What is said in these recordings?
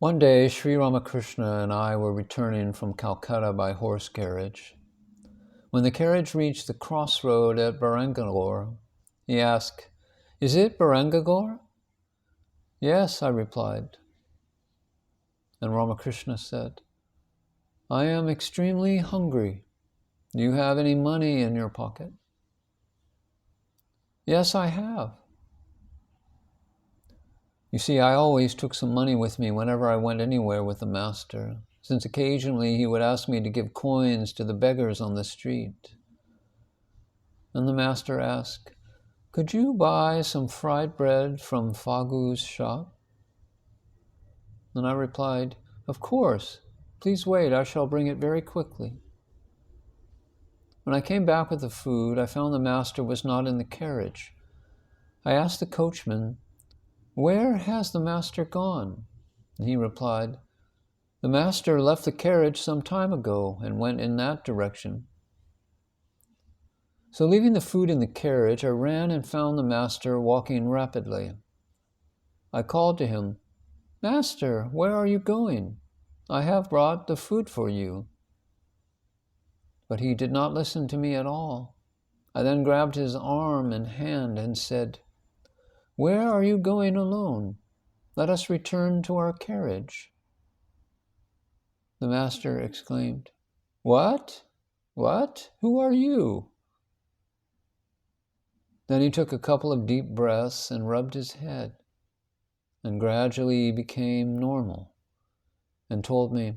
One day, Sri Ramakrishna and I were returning from Calcutta by horse carriage. When the carriage reached the crossroad at Barangagore, he asked, "Is it Barangagore?" "Yes," I replied. And Ramakrishna said, "I am extremely hungry. Do you have any money in your pocket?" "Yes, I have." You see, I always took some money with me whenever I went anywhere with the master, since occasionally he would ask me to give coins to the beggars on the street. And the master asked, "Could you buy some fried bread from Fagu's shop?" And I replied, "Of course. Please wait, I shall bring it very quickly." When I came back with the food, I found the master was not in the carriage. I asked the coachman, "Where has the master gone?" And he replied, "The master left the carriage some time ago and went in that direction." So leaving the food in the carriage, I ran and found the master walking rapidly. I called to him, "Master, where are you going? I have brought the food for you." But he did not listen to me at all. I then grabbed his arm and hand and said, "Where are you going alone? Let us return to our carriage." The master exclaimed, "What? What? Who are you?" Then he took a couple of deep breaths and rubbed his head, and gradually became normal, and told me,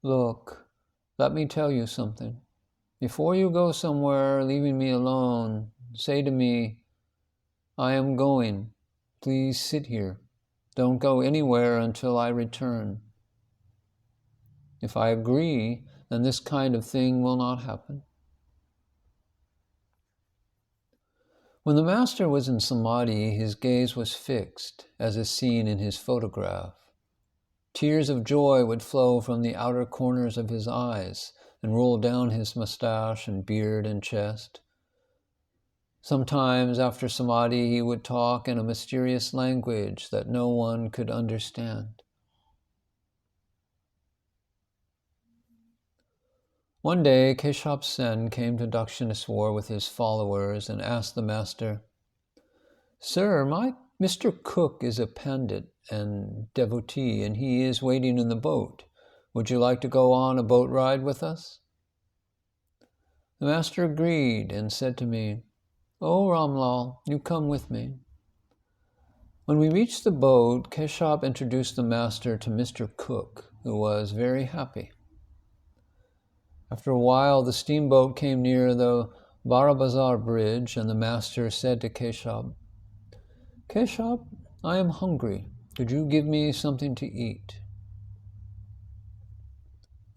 "Look, let me tell you something. Before you go somewhere leaving me alone, say to me, 'I am going. Please sit here. Don't go anywhere until I return.' If I agree, then this kind of thing will not happen." When the master was in samadhi, his gaze was fixed, as is seen in his photograph. Tears of joy would flow from the outer corners of his eyes and roll down his mustache and beard and chest. Sometimes after samadhi, he would talk in a mysterious language that no one could understand. One day, Keshab Sen came to Dakshineswar with his followers and asked the master, "Sir, my Mr. Cook is a pandit and devotee, and he is waiting in the boat. Would you like to go on a boat ride with us?" The master agreed and said to me, "Oh, Ramlal, you come with me." When we reached the boat, Keshab introduced the master to Mr. Cook, who was very happy. After a while, the steamboat came near the Barabazar bridge, and the master said to Keshab, "Keshab, I am hungry. Could you give me something to eat?"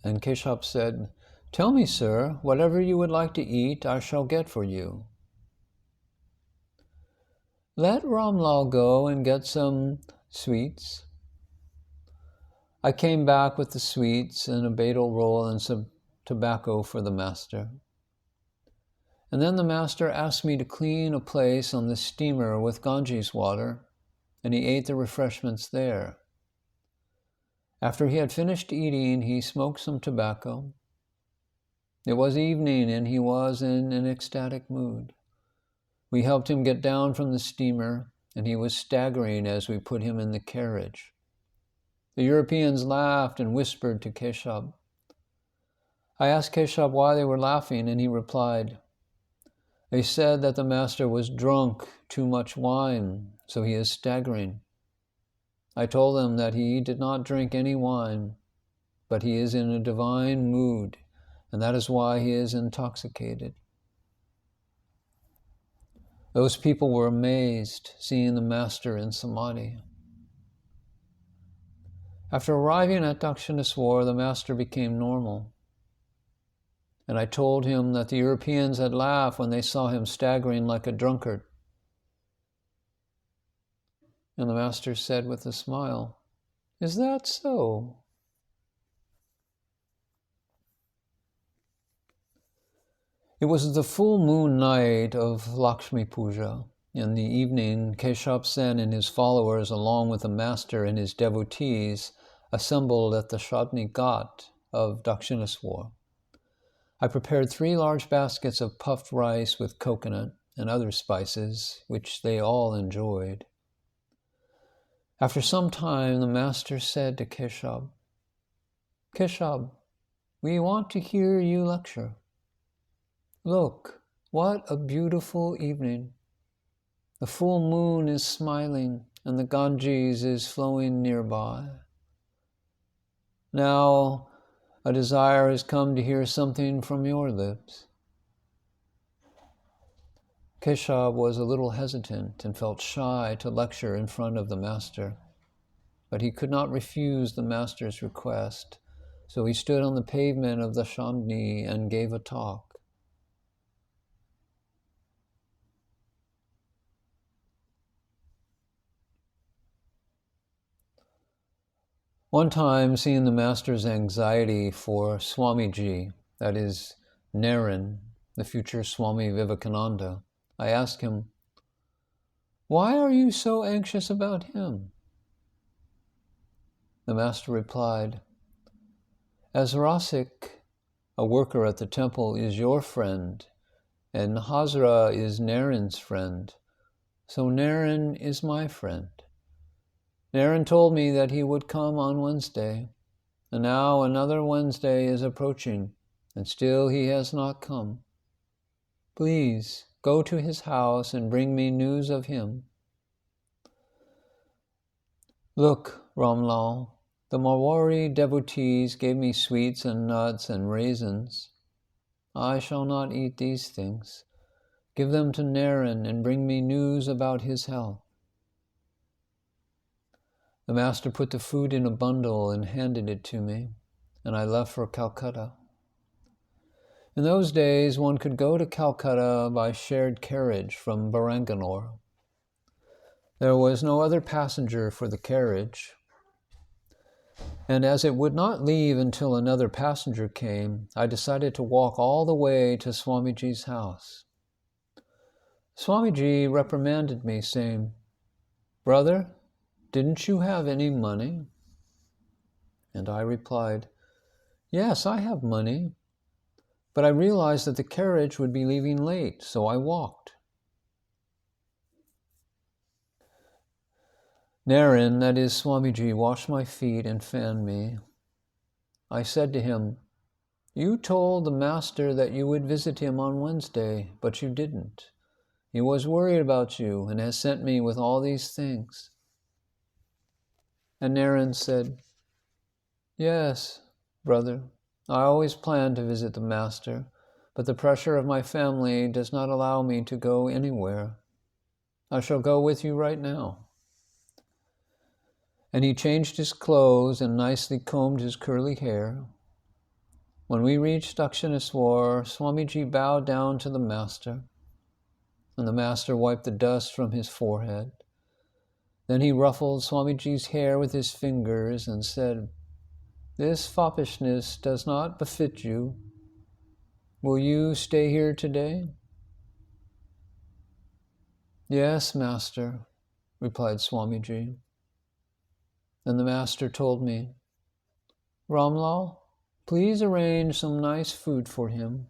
And Keshab said, "Tell me, sir, whatever you would like to eat, I shall get for you." "Let Ramlal go and get some sweets." I came back with the sweets and a betel roll and some tobacco for the master. And then the master asked me to clean a place on the steamer with Ganges water, and he ate the refreshments there. After he had finished eating, he smoked some tobacco. It was evening, and he was in an ecstatic mood. We helped him get down from the steamer, and he was staggering as we put him in the carriage. The Europeans laughed and whispered to Keshab. I asked Keshab why they were laughing, and he replied, "They said that the master was drunk, too much wine, so he is staggering." I told them that he did not drink any wine, but he is in a divine mood, and that is why he is intoxicated. Those people were amazed, seeing the master in samadhi. After arriving at Dakshineswar, the master became normal. And I told him that the Europeans had laughed when they saw him staggering like a drunkard. And the master said with a smile, "Is that so?" It was the full moon night of Lakshmi Puja, In the evening, Keshav Sen and his followers, along with the master and his devotees, assembled at the Shodni Ghat of Dakshineswar. I prepared 3 large baskets of puffed rice with coconut and other spices, which they all enjoyed. After some time, the master said to Keshav, "Keshav, we want to hear you lecture. Look, what a beautiful evening. The full moon is smiling and the Ganges is flowing nearby. Now, a desire has come to hear something from your lips." Keshav was a little hesitant and felt shy to lecture in front of the master, but he could not refuse the master's request, so he stood on the pavement of the Shandni and gave a talk. One time, seeing the master's anxiety for Swamiji, that is, Naren, the future Swami Vivekananda, I asked him, "Why are you so anxious about him?" The master replied, "As Rasik, a worker at the temple, is your friend, and Hazra is Naren's friend, so Naren is my friend. Naren told me that he would come on Wednesday, and now another Wednesday is approaching, and still he has not come. Please go to his house and bring me news of him." "Look, Ramlal, the Marwari devotees gave me sweets and nuts and raisins. I shall not eat these things. Give them to Naren and bring me news about his health." The master put the food in a bundle and handed it to me, and I left for Calcutta. In those days, one could go to Calcutta by shared carriage from Baranganore. There was no other passenger for the carriage, and as it would not leave until another passenger came, I decided to walk all the way to Swamiji's house. Swamiji reprimanded me, saying, "Brother, didn't you have any money?" And I replied, "Yes, I have money, but I realized that the carriage would be leaving late, so I walked." Naren, that is Swamiji, washed my feet and fanned me. I said to him, "You told the master that you would visit him on Wednesday, but you didn't. He was worried about you and has sent me with all these things." And Naren said, "Yes, brother, I always plan to visit the master, but the pressure of my family does not allow me to go anywhere. I shall go with you right now." And he changed his clothes and nicely combed his curly hair. When we reached Dakshineswar, Swamiji bowed down to the master, and the master wiped the dust from his forehead. Then he ruffled Swamiji's hair with his fingers and said, "This foppishness does not befit you. Will you stay here today?" "Yes, master," replied Swamiji. And the master told me, "Ramlal, please arrange some nice food for him.